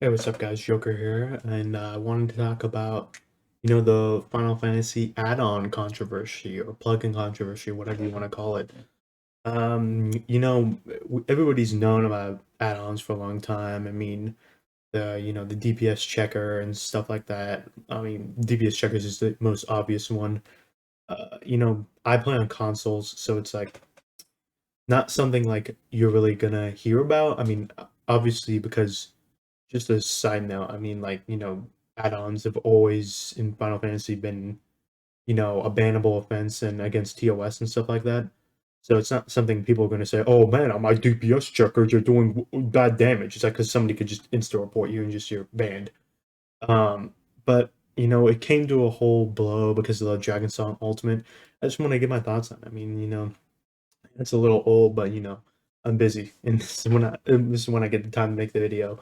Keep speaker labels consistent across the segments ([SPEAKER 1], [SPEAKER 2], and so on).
[SPEAKER 1] Hey, what's up, guys? Joker here, and I wanted to talk about, the Final Fantasy add-on controversy or plugin controversy, whatever you want to call it. Everybody's known about add-ons for a long time. I mean, the DPS checker and stuff like that. I mean, DPS checker is the most obvious one. I play on consoles, so it's like not something like you're really gonna hear about. I mean, obviously, because just a side note, I mean, like, add-ons have always in Final Fantasy been, a bannable offense and against TOS and stuff like that. So it's not something people are going to say, oh man, on my DPS checker, you're doing bad damage. It's like because somebody could just insta report you and just you're banned. But, it came to a whole blow because of the Dragon Song Ultimate. I just want to get my thoughts on it. I mean, it's a little old, but, I'm busy. And this is when I get the time to make the video.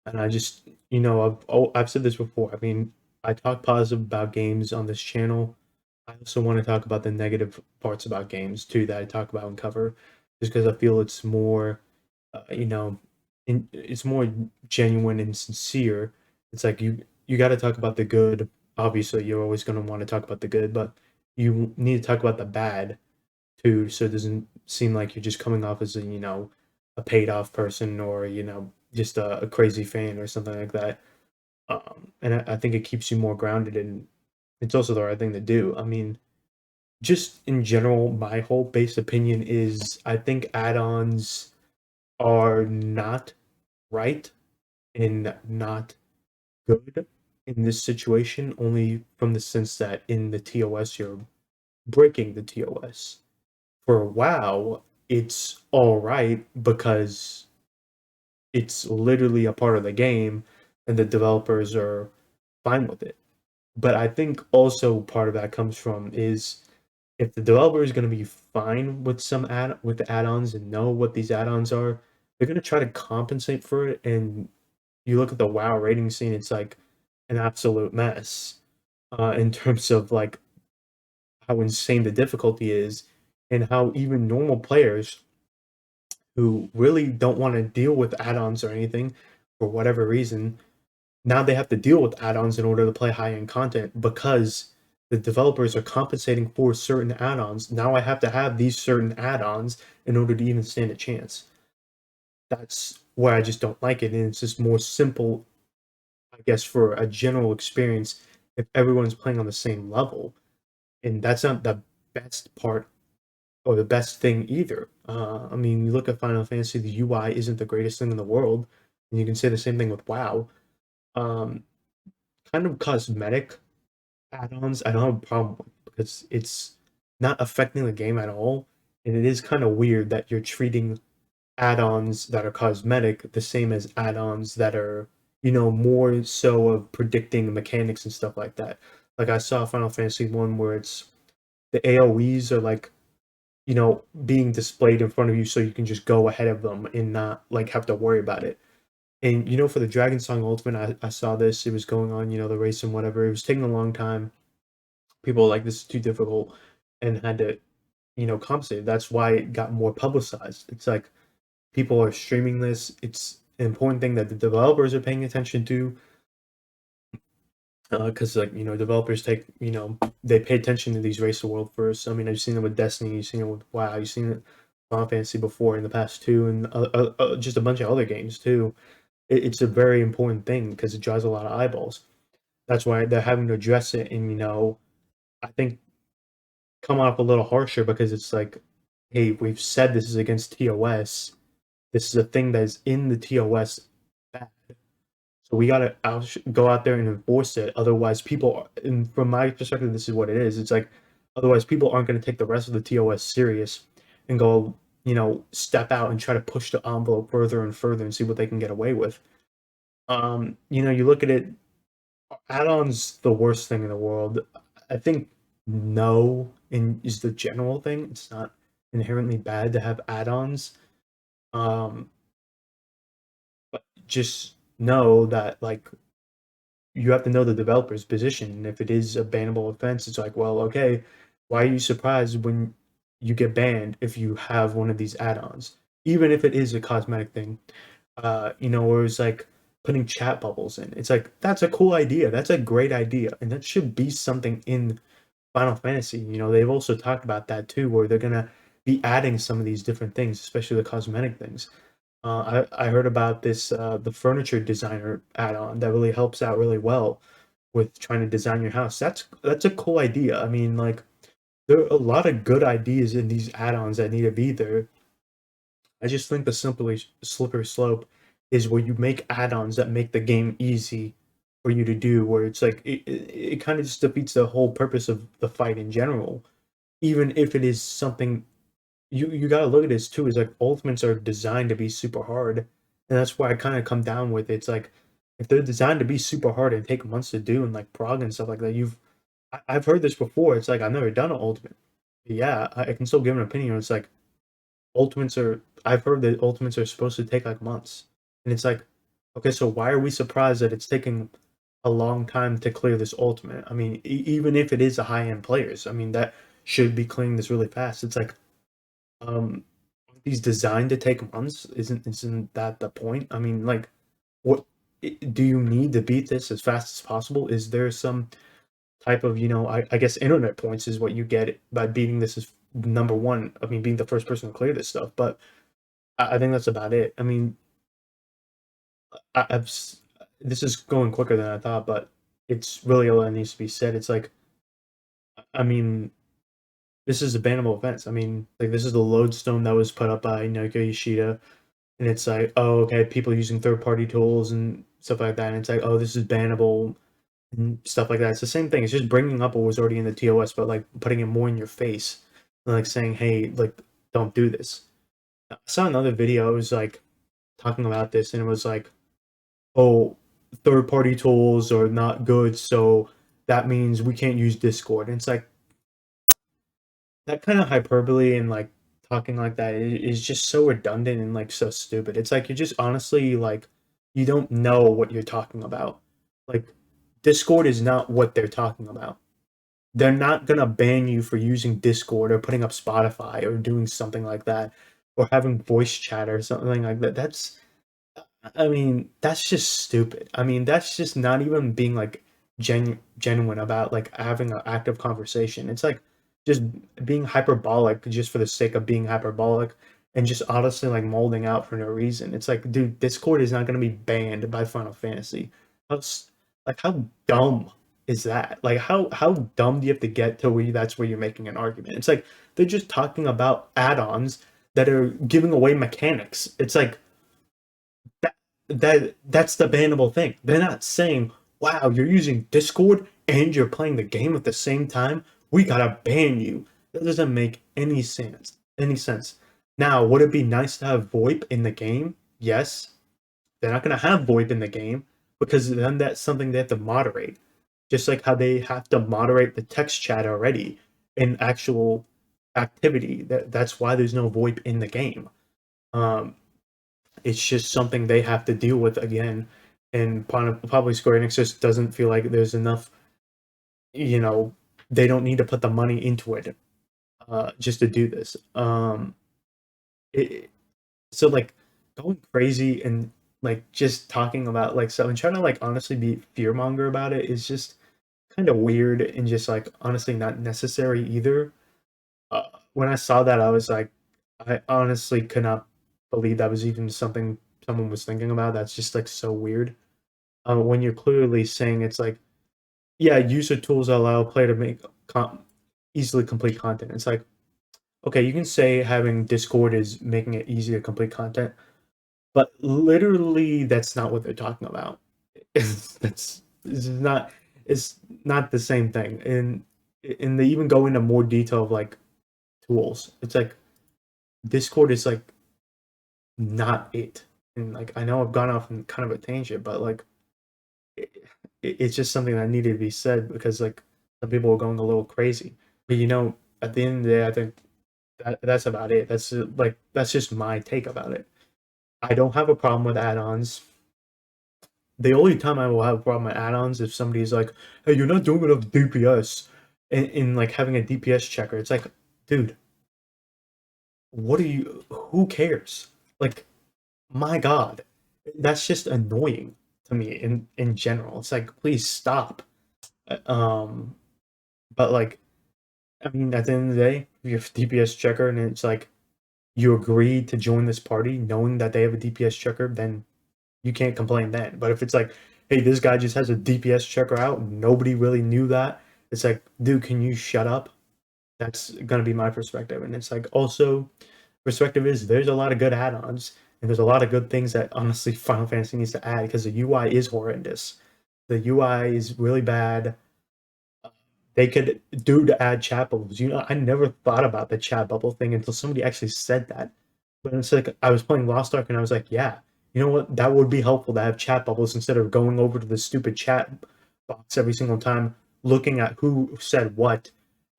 [SPEAKER 1] And I just, I've said this before. I mean, I talk positive about games on this channel. I also want to talk about the negative parts about games too that I talk about and cover, just because I feel it's more, you know, it's more genuine and sincere. It's like you got to talk about the good. Obviously, you're always going to want to talk about the good, but you need to talk about the bad too, so it doesn't seem like you're just coming off as a paid off person or just a crazy fan or something like that. And I think it keeps you more grounded, and it's also the right thing to do. I mean, just in general, my whole base opinion is I think add-ons are not right and not good in this situation, only from the sense that in the TOS you're breaking the TOS. For WoW, it's all right because it's literally a part of the game and the developers are fine with it. But I think also part of that comes from is if the developer is going to be fine with with the add-ons and know what these add-ons are, they're going to try to compensate for it. And you look at the WoW rating scene, it's like an absolute mess in terms of like how insane the difficulty is and how even normal players who really don't want to deal with add-ons or anything for whatever reason, now they have to deal with add-ons in order to play high-end content because the developers are compensating for certain add-ons. Now I have to have these certain add-ons in order to even stand a chance. That's where I just don't like it, and it's just more simple, I guess, for a general experience if everyone's playing on the same level. And that's not the best part or the best thing either. I mean, you look at Final Fantasy, the UI isn't the greatest thing in the world, and you can say the same thing with WoW. Um, Kind of cosmetic add-ons, I don't have a problem with because it's not affecting the game at all, and it is kind of weird that you're treating add-ons that are cosmetic the same as add-ons that are, more so of predicting mechanics and stuff like that. Like I saw Final Fantasy One where it's the AoEs are like being displayed in front of you so you can just go ahead of them and not like have to worry about it. And for the Dragon Song Ultimate, I saw this. It was going on, the race and whatever. It was taking a long time. People were like, this is too difficult, and had to, compensate. That's why it got more publicized. It's like people are streaming this. It's an important thing that the developers are paying attention to, because like developers take they pay attention to these race of world first. I mean, I've seen it with Destiny, you've seen it with WoW, you've seen it Final Fantasy before in the past too, and just a bunch of other games too. It's a very important thing because it draws a lot of eyeballs. That's why they're having to address it, and I think come off a little harsher because it's like, hey, we've said this is against TOS. This is a thing that is in the TOS bad. So we gotta go out there and enforce it. Otherwise, people, and from my perspective, this is what it is. It's like, otherwise, people aren't going to take the rest of the TOS serious and go, step out and try to push the envelope further and further and see what they can get away with. You look at it, add-ons the worst thing in the world. I think no is the general thing. It's not inherently bad to have add-ons. Um, but just know that like you have to know the developer's position. And if it is a bannable offense, it's like, well, okay, why are you surprised when you get banned if you have one of these add-ons, even if it is a cosmetic thing? Or it's like putting chat bubbles in. It's like, that's a cool idea. That's a great idea. And that should be something in Final Fantasy. You know, they've also talked about that too, where they're gonna be adding some of these different things, especially the cosmetic things. I heard about this the furniture designer add-on that really helps out really well with trying to design your house. That's a cool idea. I mean, like there are a lot of good ideas in these add-ons that need to be there. I just think the simply slippery slope is where you make add-ons that make the game easy for you to do, where it's like it kind of just defeats the whole purpose of the fight in general. Even if it is something you gotta look at this too, is like ultimates are designed to be super hard. And that's why I kind of come down with it's like if they're designed to be super hard and take months to do and like prog and stuff like that, I've heard this before. It's like I've never done an ultimate. Yeah, I can still give an opinion. It's like ultimates are I've heard that ultimates are supposed to take like months. And it's like, okay, so why are we surprised that it's taking a long time to clear this ultimate? I mean, even if it is a high-end players, I mean that should be clearing this really fast. It's like um these designed to take months. Isn't that the point? I mean, like what do you need to beat this as fast as possible? Is there some type of, I guess internet points is what you get by beating this as number one. I mean, being the first person to clear this stuff, but I think that's about it. I mean, this is going quicker than I thought, but it's really all that needs to be said. It's like, I mean, this is a bannable offense. I mean, like this is the lodestone that was put up by Naoki Yoshida, and it's like, oh, okay, people using third-party tools and stuff like that. And it's like, oh, this is bannable and stuff like that. It's the same thing. It's just bringing up what was already in the TOS, but like putting it more in your face, and, like saying, hey, like don't do this. I saw another video. It was like talking about this, and it was like, oh, third-party tools are not good, so that means we can't use Discord. And it's like that kind of hyperbole and like talking like that is just so redundant and like so stupid. It's like you're just honestly like you don't know what you're talking about. Like Discord is not what they're talking about. They're not gonna ban you for using Discord or putting up Spotify or doing something like that or having voice chat or something like that. I mean, that's just stupid. I mean, that's just not even being like genuine about like having an active conversation. It's like just being hyperbolic just for the sake of being hyperbolic and just honestly like molding out for no reason. It's like, dude, Discord is not going to be banned by Final Fantasy. Like how dumb is that? Like how dumb do you have to get to where that's where you're making an argument? It's like they're just talking about add-ons that are giving away mechanics. It's like that's the bannable thing. They're not saying, "Wow, you're using Discord and you're playing the game at the same time. We gotta ban you." That doesn't make any sense. Any sense. Now, would it be nice to have VoIP in the game? Yes. They're not gonna have VoIP in the game because then that's something they have to moderate. Just like how they have to moderate the text chat already in actual activity. That's why there's no VoIP in the game. Um, it's just something they have to deal with again, and probably Square Enix just doesn't feel like there's enough. You know, they don't need to put the money into it just to do this. It, so like going crazy and like just talking about like so and trying to like honestly be fearmonger about it is just kind of weird and just like honestly not necessary either. When I saw that, I was like, I honestly could not believe that was even something someone was thinking about. That's just like so weird. When you're clearly saying it's like, yeah, user tools allow a player to make easily complete content. It's like, okay, you can say having Discord is making it easy to complete content, but literally that's not what they're talking about. It's not it's not the same thing. And they even go into more detail of like tools. It's like Discord is like not it. And like I know I've gone off on kind of a tangent, but like it, it's just something that needed to be said because like some people are going a little crazy. But at the end of the day, I think that's about it. That's just my take about it. I don't have a problem with add-ons. The only time I will have a problem with add-ons if somebody's like, "Hey, you're not doing enough DPS," in like having a DPS checker. It's like, dude, what are you? Who cares? Like, my God, that's just annoying. to me in general. It's like, please stop. Um, but like, I mean, at the end of the day, if you have a DPS checker and it's like you agree to join this party knowing that they have a DPS checker, then you can't complain then. But if it's like, hey, this guy just has a DPS checker out, nobody really knew that. It's like, dude, can you shut up? That's gonna be my perspective. And it's like, also, perspective is there's a lot of good add-ons and there's a lot of good things that honestly Final Fantasy needs to add because the UI is horrendous. The UI is really bad. They could do to add chat bubbles. I never thought about the chat bubble thing until somebody actually said that. But it's like I was playing Lost Ark and I was like, yeah, you know what? That would be helpful to have chat bubbles instead of going over to the stupid chat box every single time, looking at who said what,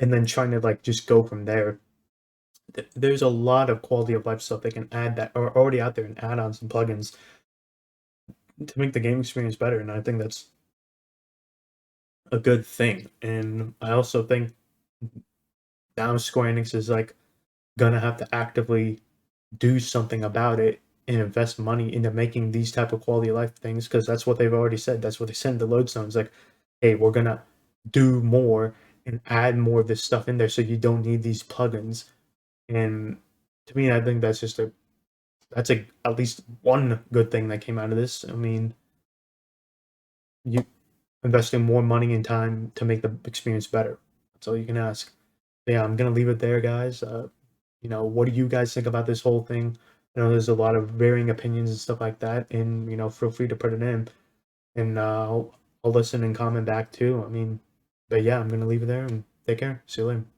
[SPEAKER 1] and then trying to like just go from there. There's a lot of quality of life stuff they can add that are already out there in add-ons and plugins to make the game experience better, and I think that's a good thing. And I also think now Square Enix is like gonna have to actively do something about it and invest money into making these type of quality of life things because that's what they've already said. That's what they said in the lodestones. Like, hey, we're gonna do more and add more of this stuff in there so you don't need these plugins. And to me, I think that's just that's at least one good thing that came out of this. I mean, you investing more money and time to make the experience better. That's all you can ask. But yeah, I'm gonna leave it there, guys. What do you guys think about this whole thing? I know there's a lot of varying opinions and stuff like that, and feel free to put it in, and I'll listen and comment back too. I mean, but yeah, I'm gonna leave it there and take care. See you later.